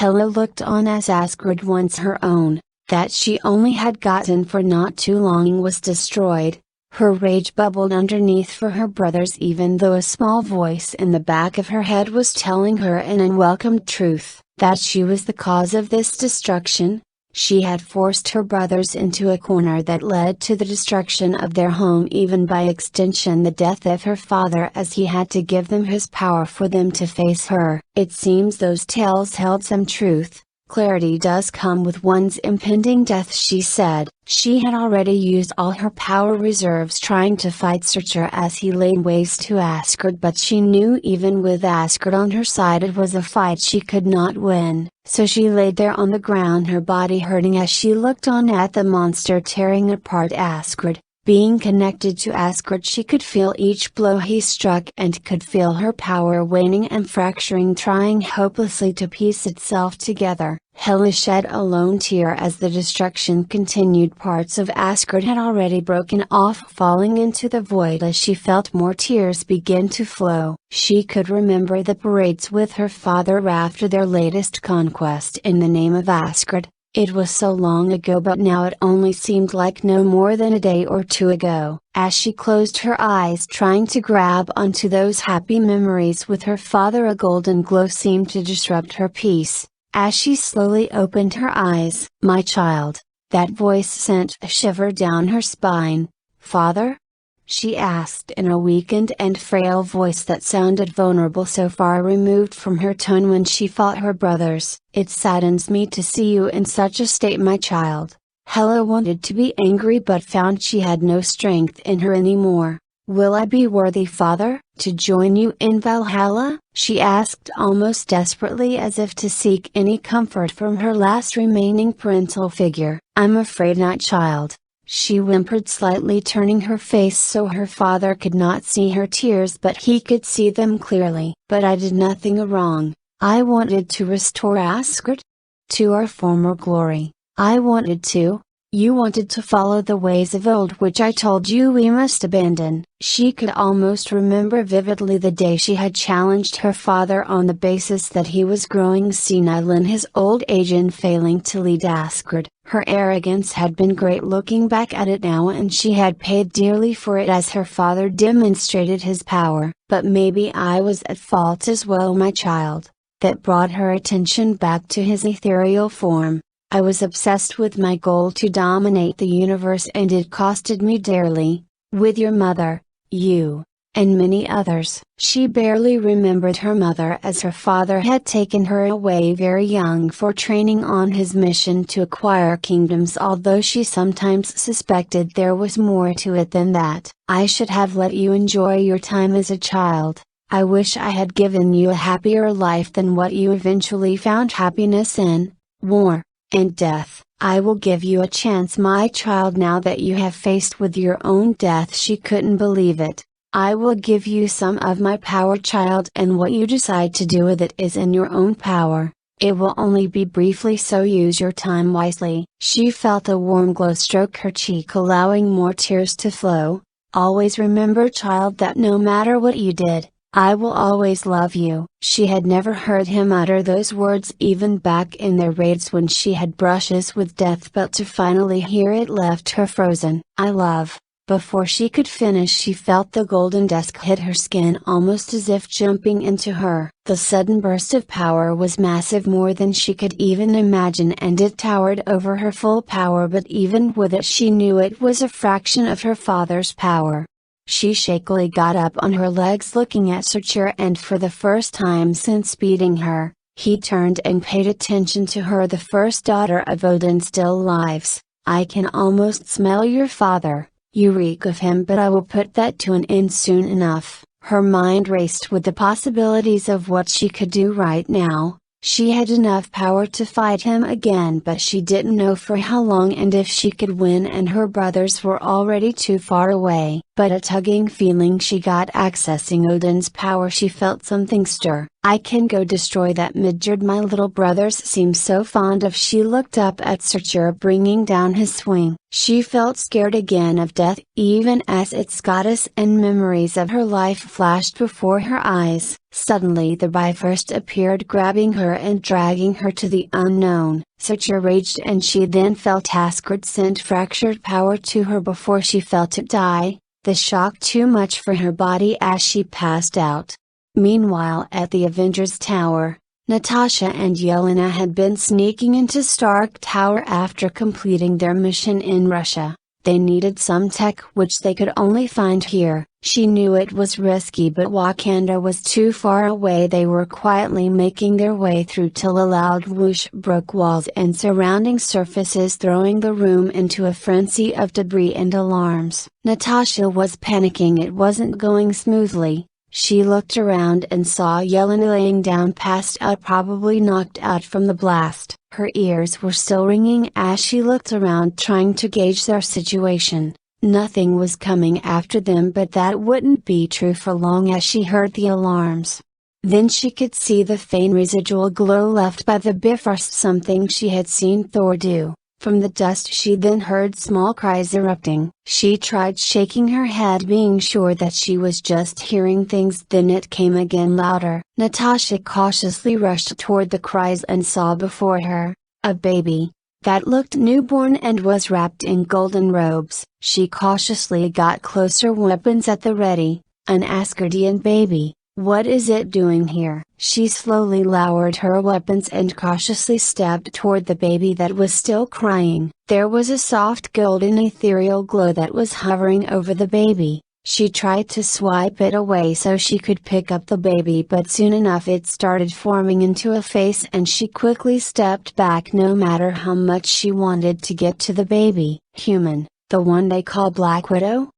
Hela looked on as Asgard, once her own, that she only had gotten for not too long, was destroyed. Her rage bubbled underneath for her brothers, even though a small voice in the back of her head was telling her an unwelcome truth, that she was the cause of this destruction. She had forced her brothers into a corner that led to the destruction of their home, even by extension the death of her father, as he had to give them his power for them to face her. It seems those tales held some truth. Clarity does come with one's impending death, she said. She had already used all her power reserves trying to fight Surtur as he laid waste to Asgard, but she knew even with Asgard on her side it was a fight she could not win. So she laid there on the ground, her body hurting as she looked on at the monster tearing apart Asgard. Being connected to Asgard, she could feel each blow he struck and could feel her power waning and fracturing, trying hopelessly to piece itself together. Hela shed a lone tear as the destruction continued. Parts of Asgard had already broken off, falling into the void as she felt more tears begin to flow. She could remember the parades with her father after their latest conquest in the name of Asgard. It was so long ago, but now it only seemed like no more than a day or two ago. As she closed her eyes trying to grab onto those happy memories with her father, a golden glow seemed to disrupt her peace. As she slowly opened her eyes, "My child," that voice sent a shiver down her spine. "Father?" she asked in a weakened and frail voice that sounded vulnerable, so far removed from her tone when she fought her brothers. "It saddens me to see you in such a state, my child." Hela wanted to be angry but found she had no strength in her anymore. "Will I be worthy, father, to join you in Valhalla?" she asked almost desperately, as if to seek any comfort from her last remaining parental figure. "I'm afraid not, child," she whimpered slightly, turning her face so her father could not see her tears but he could see them clearly. "But I did nothing wrong. I wanted to restore Asgard to our former glory. I wanted to. You wanted to follow the ways of old, which I told you we must abandon." She could almost remember vividly the day she had challenged her father on the basis that he was growing senile in his old age and failing to lead Asgard. Her arrogance had been great looking back at it now, and she had paid dearly for it as her father demonstrated his power. "But maybe I was at fault as well, my child." That brought her attention back to his ethereal form. "I was obsessed with my goal to dominate the universe, and it costed me dearly, with your mother, you, and many others." She barely remembered her mother, as her father had taken her away very young for training on his mission to acquire kingdoms, although she sometimes suspected there was more to it than that. "I should have let you enjoy your time as a child. I wish I had given you a happier life than what you eventually found happiness in, war and death. I will give you a chance, my child, now that you have faced with your own death." She couldn't believe it. "I will give you some of my power, child, and what you decide to do with it is in your own power. It will only be briefly, so use your time wisely." She felt a warm glow stroke her cheek, allowing more tears to flow. "Always remember, child, that no matter what you did, I will always love you." She had never heard him utter those words even back in their raids when she had brushes with death, but to finally hear it left her frozen. "I love." Before she could finish, she felt the golden disk hit her skin almost as if jumping into her. The sudden burst of power was massive, more than she could even imagine, and it towered over her full power, but even with it she knew it was a fraction of her father's power. She shakily got up on her legs, looking at Surtur, and for the first time since beating her, he turned and paid attention to her, the first daughter of Odin still lives. "I can almost smell your father. You reek of him, but I will put that to an end soon enough." Her mind raced with the possibilities of what she could do right now. She had enough power to fight him again, but she didn't know for how long and if she could win, and her brothers were already too far away. but a tugging feeling she got accessing Odin's power. She felt something stir. I can go destroy that Midgard my little brothers seem so fond of. She looked up at Surtur bringing down his swing. She felt scared again of death, even as its goddess, and memories of her life flashed before her eyes. Suddenly the Bifrost appeared, grabbing her and dragging her to the unknown. Surtur raged, and she then felt Asgard sent fractured power to her before she felt it die, the shock too much for her body as she passed out. Meanwhile at the Avengers Tower, Natasha and Yelena had been sneaking into Stark Tower after completing their mission in Russia. They needed some tech which they could only find here. She knew it was risky, but Wakanda was too far away. They were quietly making their way through till a loud whoosh broke walls and surrounding surfaces, throwing the room into a frenzy of debris and alarms. Natasha was panicking. It wasn't going smoothly. She looked around and saw Yelena laying down, passed out, probably knocked out from the blast. Her ears were still ringing as she looked around, trying to gauge their situation. Nothing was coming after them, but that wouldn't be true for long as she heard the alarms. Then she could see the faint residual glow left by the Bifrost, something she had seen Thor do. From the dust she then heard small cries erupting. She tried shaking her head, being sure that she was just hearing things. Then it came again, louder. Natasha cautiously rushed toward the cries and saw before her a baby that looked newborn and was wrapped in golden robes. She cautiously got closer, weapons at the ready. An Asgardian baby. What is it doing here? She slowly lowered her weapons and cautiously stepped toward the baby that was still crying. There was a soft golden ethereal glow that was hovering over the baby. She tried to swipe it away so she could pick up the baby, but soon enough it started forming into a face and she quickly stepped back. No matter how much she wanted to get to the baby. Human, the one they call Black Widow?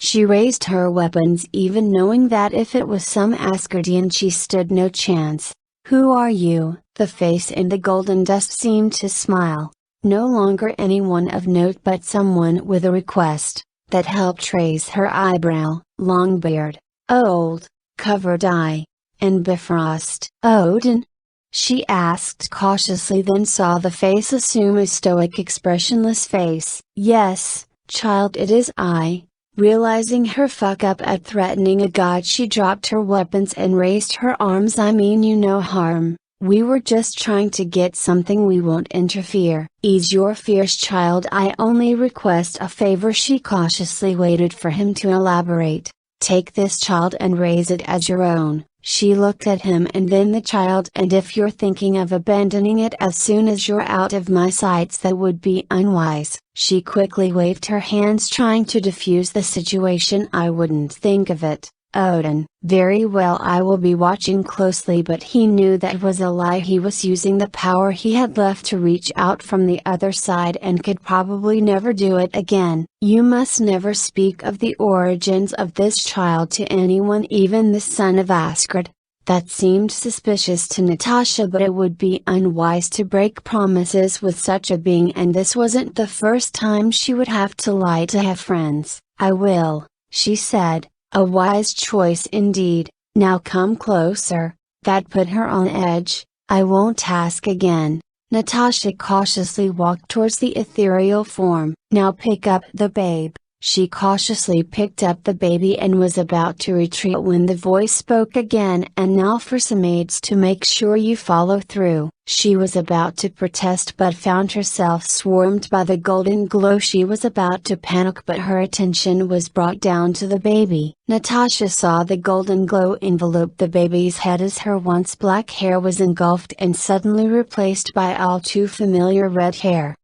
She raised her weapons, even knowing that if it was some Asgardian she stood no chance. Who are you? The face in the golden dust seemed to smile. No longer anyone of note, but someone with a request. That helped raise her eyebrow. Long beard, old, covered eye, and Bifrost. Odin? She asked cautiously, then saw the face assume a stoic, expressionless face. Yes, child, it is I. Realizing her fuck up at threatening a god, she dropped her weapons and raised her arms. I mean you no harm, we were just trying to get something, we won't interfere. Ease your fears, child, I only request a favor. She cautiously waited for him to elaborate. Take this child and raise it as your own. She looked at him and then the child. And if you're thinking of abandoning it as soon as you're out of my sights, that would be unwise. She quickly waved her hands, trying to defuse the situation. I wouldn't think of it. Odin, very well, I will be watching closely. But he knew that was a lie. He was using the power he had left to reach out from the other side and could probably never do it again. You must never speak of the origins of this child to anyone, even the son of Asgard. That seemed suspicious to Natasha, but it would be unwise to break promises with such a being, and this wasn't the first time she would have to lie to have friends. I will, she said. A wise choice indeed. Now come closer. That put her on edge. I won't ask again. Natasha cautiously walked towards the ethereal form. Now pick up the babe. She cautiously picked up the baby and was about to retreat when the voice spoke again. And now for some aids to make sure you follow through. She was about to protest but found herself swarmed by the golden glow. She was about to panic, but her attention was brought down to the baby. Natasha saw the golden glow envelope the baby's head as her once black hair was engulfed and suddenly replaced by all too familiar red hair.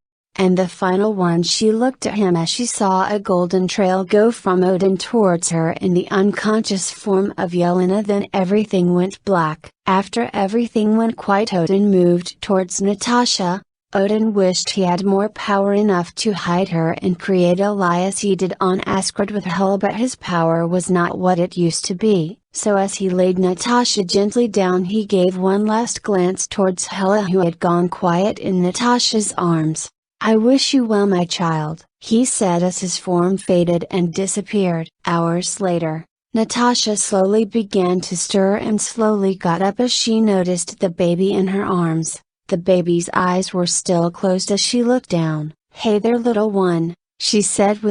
And the final one, she looked at him as she saw a golden trail go from Odin towards her in the unconscious form of Yelena. Then everything went black. After everything went quiet, Odin moved towards Natasha. Odin wished he had more power, enough to hide her and create a lie as he did on Asgard with Hela, but his power was not what it used to be. So as he laid Natasha gently down, he gave one last glance towards Hela, who had gone quiet in Natasha's arms. "I wish you well, my child," he said as his form faded and disappeared. Hours later, Natasha slowly began to stir and slowly got up as she noticed the baby in her arms. The baby's eyes were still closed as she looked down. "Hey there, little one," she said with